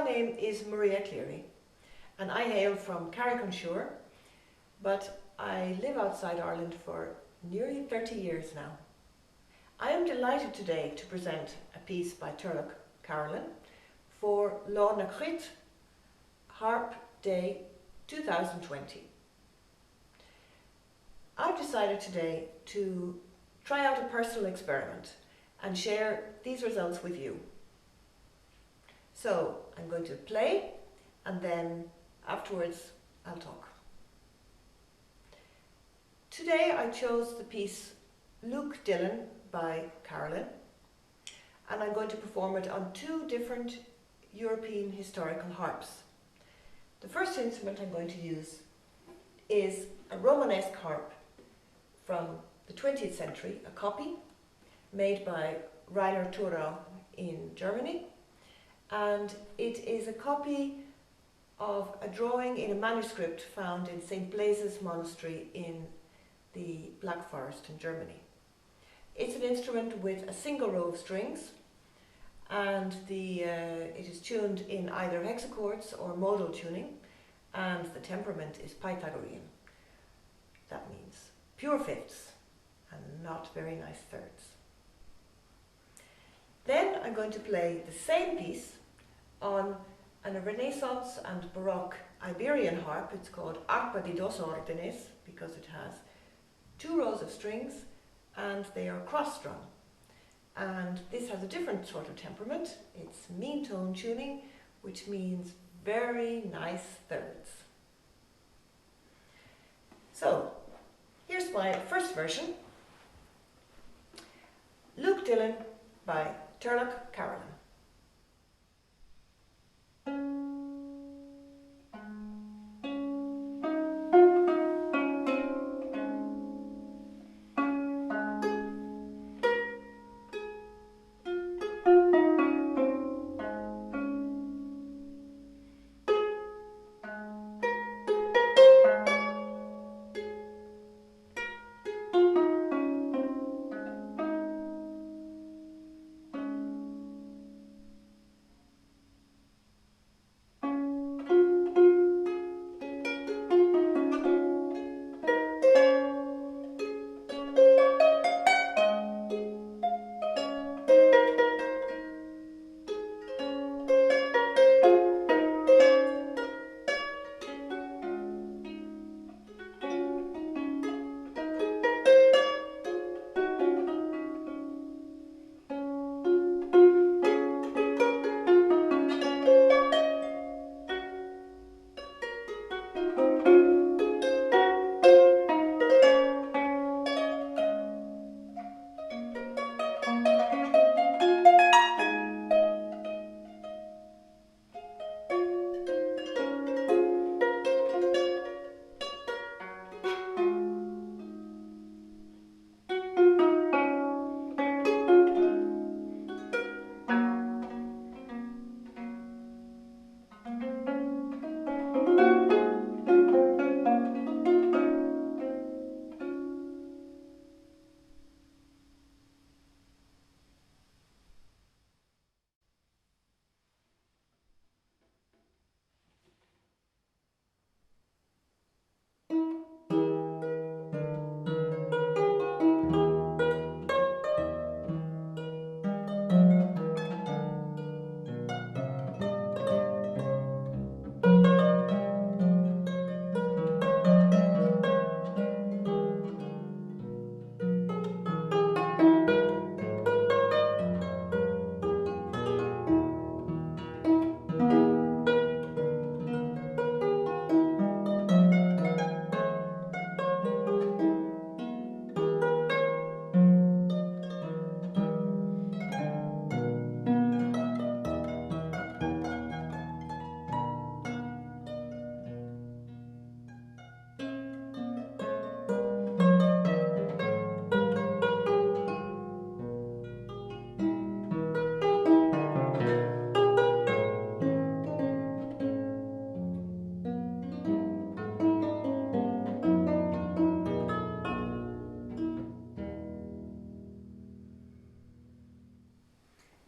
name is Maria Cleary and I hail from Carrick-on-Suir, but I live outside Ireland for nearly 30 years now. I am delighted today to present a piece by Turlough Carolan for Lá na Chrith Harp Day 2020. I've decided today to try out a personal experiment and share these results with you. So I'm going to play and then afterwards I'll talk. Today I chose the piece Luke Dillon by Carolan, and I'm going to perform it on two different European historical harps. The first instrument I'm going to use is a Romanesque harp from the 20th century, a copy made by Rainer Thurau in Germany, and it is a copy of a drawing in a manuscript found in St. Blaise's Monastery in the Black Forest in Germany. It's an instrument with a single row of strings, and it is tuned in either hexachords or modal tuning, and the temperament is Pythagorean. That means pure fifths and not very nice thirds. Then I'm going to play the same piece on a Renaissance and Baroque Iberian harp. It's called Harpa di dos órdenes because it has two rows of strings and they are cross-strung. And this has a different sort of temperament. It's mean tone tuning, which means very nice thirds. So, here's my first version. Luke Dillon by Turlough Carolan.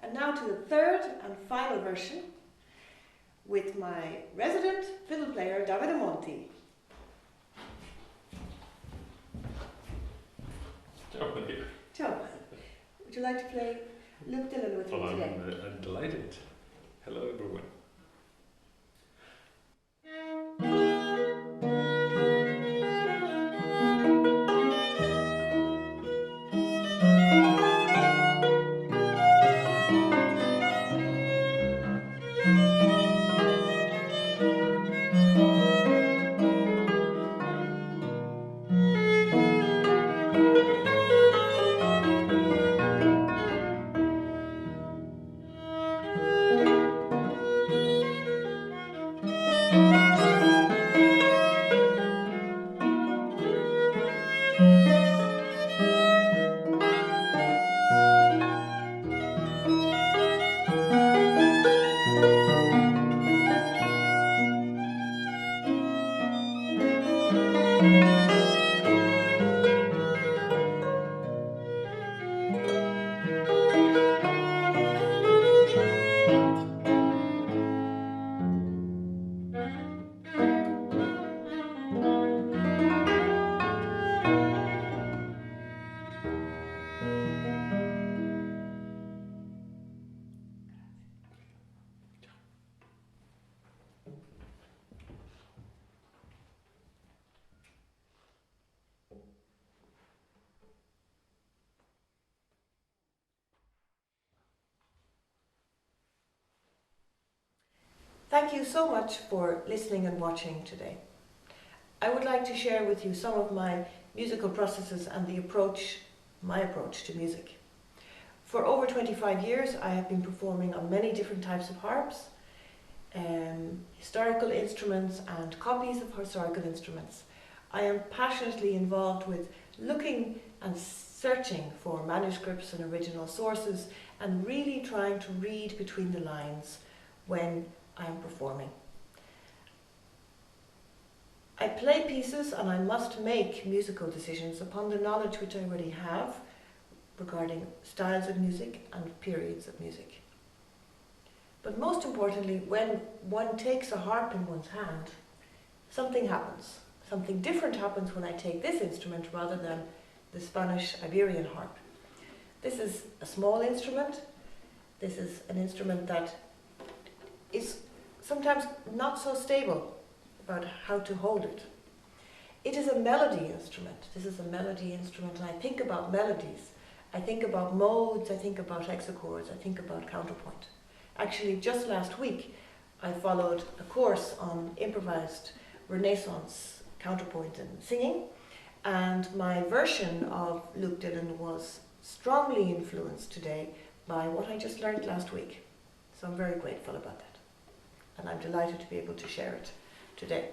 And now to the third and final version with my resident fiddle player, Davide Monti. Ciao, Maria. Ciao. Would you like to play Luke Dillon with me today? I'm delighted. Hello, everyone. Thank you so much for listening and watching today. I would like to share with you some of my musical processes and my approach to music. For over 25 years I have been performing on many different types of harps, historical instruments and copies of historical instruments. I am passionately involved with looking and searching for manuscripts and original sources and really trying to read between the lines when I am performing. I play pieces and I must make musical decisions upon the knowledge which I already have regarding styles of music and periods of music. But most importantly, when one takes a harp in one's hand, something happens. Something different happens when I take this instrument rather than the Spanish Iberian harp. This is a small instrument. This is an instrument that is sometimes not so stable about how to hold it. It is a melody instrument. This is a melody instrument, and I think about melodies. I think about modes, I think about hexachords, I think about counterpoint. Actually, just last week, I followed a course on improvised Renaissance counterpoint and singing, and my version of Luke Dillon was strongly influenced today by what I just learned last week. So I'm very grateful about that. And I'm delighted to be able to share it today.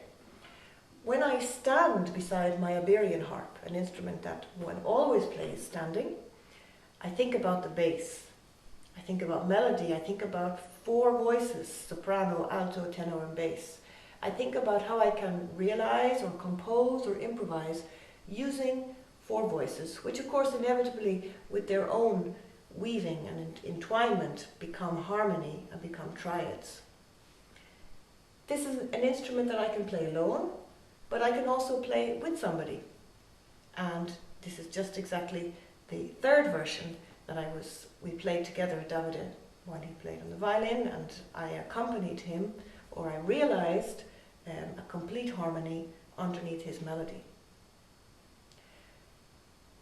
When I stand beside my Iberian harp, an instrument that one always plays standing, I think about the bass. I think about melody. I think about four voices, soprano, alto, tenor, and bass. I think about how I can realize or compose or improvise using four voices, which of course inevitably with their own weaving and entwinement become harmony and become triads. This is an instrument that I can play alone, but I can also play with somebody. And this is just exactly the third version that we played together. Davide Monti played on the violin and I accompanied him, or I realized a complete harmony underneath his melody.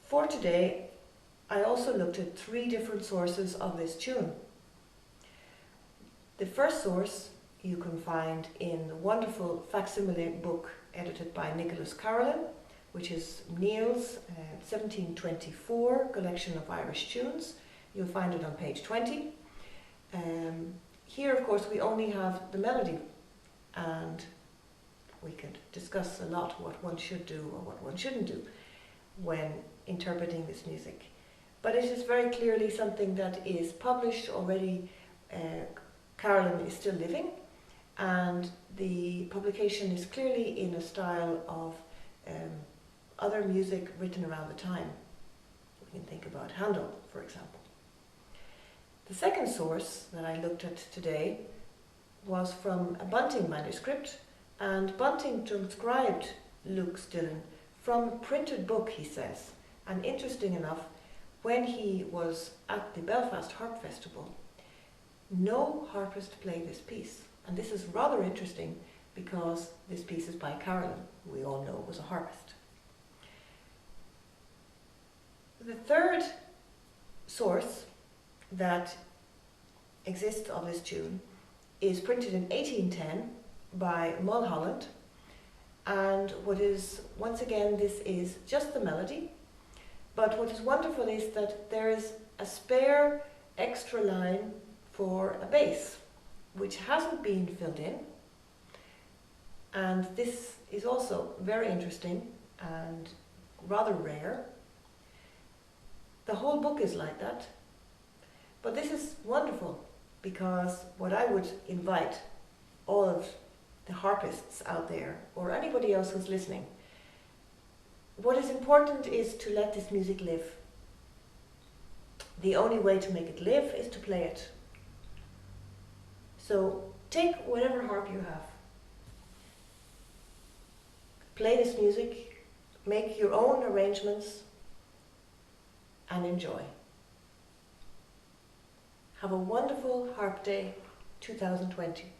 For today, I also looked at 3 different sources of this tune. The first source you can find in the wonderful facsimile book edited by Nicholas Carolan, which is Neil's 1724 collection of Irish tunes. You'll find it on page 20. Here, of course, we only have the melody, and we could discuss a lot what one should do or what one shouldn't do when interpreting this music. But it is very clearly something that is published already. Carolan is still living, and the publication is clearly in a style of other music written around the time. We can think about Handel, for example. The second source that I looked at today was from a Bunting manuscript, and Bunting transcribed Luke Dillon from a printed book, he says. And interesting enough, when he was at the Belfast Harp Festival, no harpist played this piece. And this is rather interesting because this piece is by Carolan, who we all know was a harpist. The third source that exists of this tune is printed in 1810 by Mulholland, and what is, once again, this is just the melody, but what is wonderful is that there is a spare extra line for a bass, which hasn't been filled in, and this is also very interesting and rather rare. The whole book is like that, but this is wonderful because what I would invite all of the harpists out there, or anybody else who's listening, what is important is to let this music live. The only way to make it live is to play it. So take whatever harp you have, play this music, make your own arrangements, and enjoy. Have a wonderful Harp Day 2020.